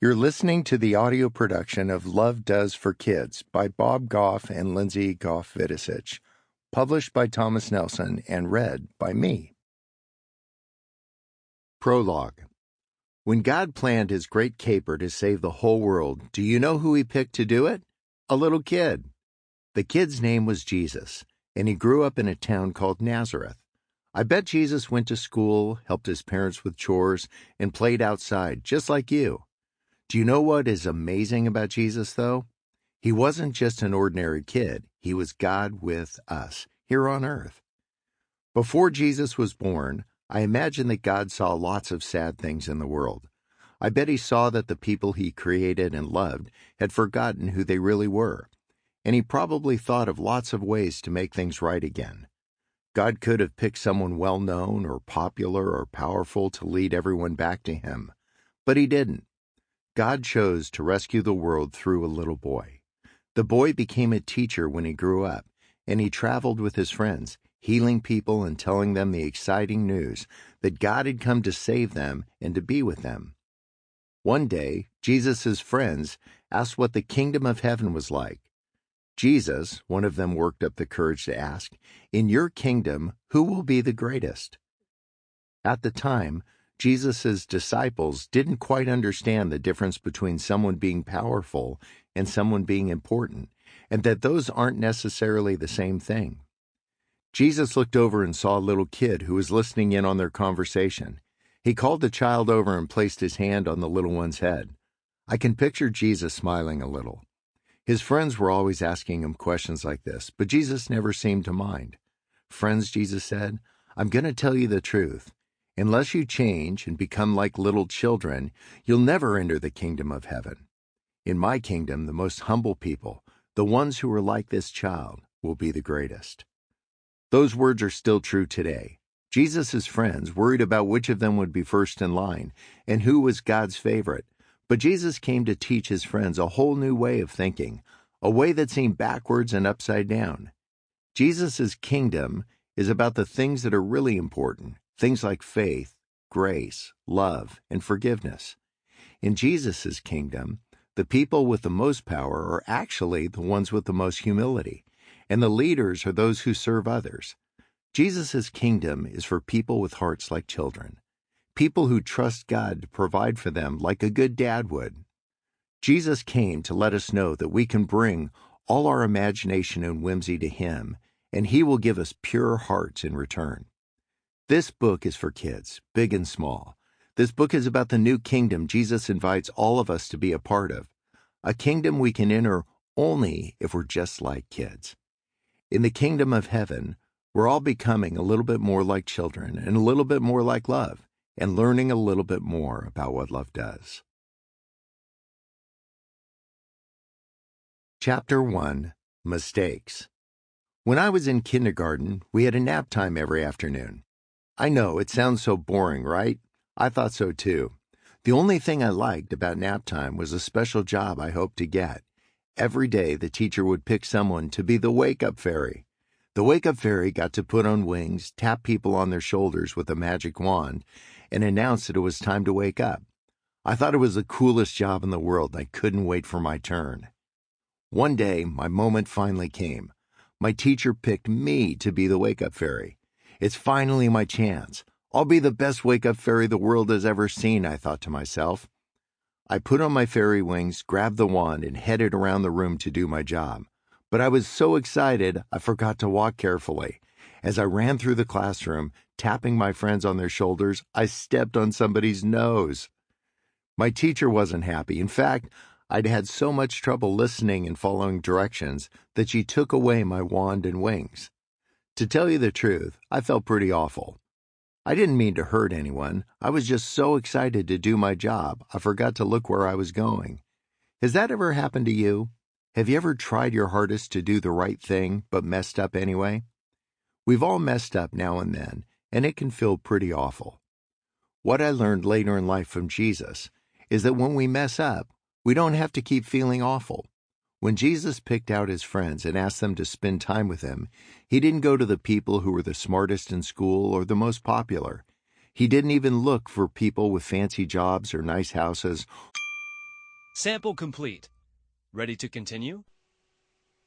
You're listening to the audio production of Love Does for Kids by Bob Goff and Lindsey Goff-Vidicic, published by Thomas Nelson and read by me. Prologue. When God planned his great caper to save the whole world, do you know who he picked to do it? A little kid. The kid's name was Jesus, and he grew up in a town called Nazareth. I bet Jesus went to school, helped his parents with chores, and played outside, just like you. Do you know what is amazing about Jesus, though? He wasn't just an ordinary kid. He was God with us, here on earth. Before Jesus was born, I imagine that God saw lots of sad things in the world. I bet he saw that the people he created and loved had forgotten who they really were, and he probably thought of lots of ways to make things right again. God could have picked someone well-known or popular or powerful to lead everyone back to him, but he didn't. God chose to rescue the world through a little boy. The boy became a teacher when he grew up, and he traveled with his friends, healing people and telling them the exciting news that God had come to save them and to be with them. One day, Jesus' friends asked what the kingdom of heaven was like. Jesus, one of them, worked up the courage to ask, "In your kingdom, who will be the greatest?" At the time, Jesus' disciples didn't quite understand the difference between someone being powerful and someone being important, and that those aren't necessarily the same thing. Jesus looked over and saw a little kid who was listening in on their conversation. He called the child over and placed his hand on the little one's head. I can picture Jesus smiling a little. His friends were always asking him questions like this, but Jesus never seemed to mind. "Friends," Jesus said, "I'm going to tell you the truth. Unless you change and become like little children, you'll never enter the kingdom of heaven. In my kingdom, the most humble people, the ones who are like this child, will be the greatest." Those words are still true today. Jesus' friends worried about which of them would be first in line and who was God's favorite. But Jesus came to teach his friends a whole new way of thinking, a way that seemed backwards and upside down. Jesus' kingdom is about the things that are really important. Things like faith, grace, love, and forgiveness. In Jesus' kingdom, the people with the most power are actually the ones with the most humility, and the leaders are those who serve others. Jesus' kingdom is for people with hearts like children, people who trust God to provide for them like a good dad would. Jesus came to let us know that we can bring all our imagination and whimsy to him, and he will give us pure hearts in return. This book is for kids, big and small. This book is about the new kingdom Jesus invites all of us to be a part of, a kingdom we can enter only if we're just like kids. In the kingdom of heaven, we're all becoming a little bit more like children and a little bit more like love, and learning a little bit more about what love does. Chapter 1, Mistakes. When I was in kindergarten, we had a nap time every afternoon. I know, it sounds so boring, right? I thought so too. The only thing I liked about nap time was a special job I hoped to get. Every day, the teacher would pick someone to be the wake-up fairy. The wake-up fairy got to put on wings, tap people on their shoulders with a magic wand, and announce that it was time to wake up. I thought it was the coolest job in the world, and I couldn't wait for my turn. One day, my moment finally came. My teacher picked me to be the wake-up fairy. It's finally my chance. I'll be the best wake-up fairy the world has ever seen, I thought to myself. I put on my fairy wings, grabbed the wand, and headed around the room to do my job. But I was so excited, I forgot to walk carefully. As I ran through the classroom, tapping my friends on their shoulders, I stepped on somebody's nose. My teacher wasn't happy. In fact, I'd had so much trouble listening and following directions that she took away my wand and wings. To tell you the truth, I felt pretty awful. I didn't mean to hurt anyone. I was just so excited to do my job, I forgot to look where I was going. Has that ever happened to you? Have you ever tried your hardest to do the right thing, but messed up anyway? We've all messed up now and then, and it can feel pretty awful. What I learned later in life from Jesus is that when we mess up, we don't have to keep feeling awful. When Jesus picked out his friends and asked them to spend time with him, he didn't go to the people who were the smartest in school or the most popular. He didn't even look for people with fancy jobs or nice houses Sample complete. Ready to continue?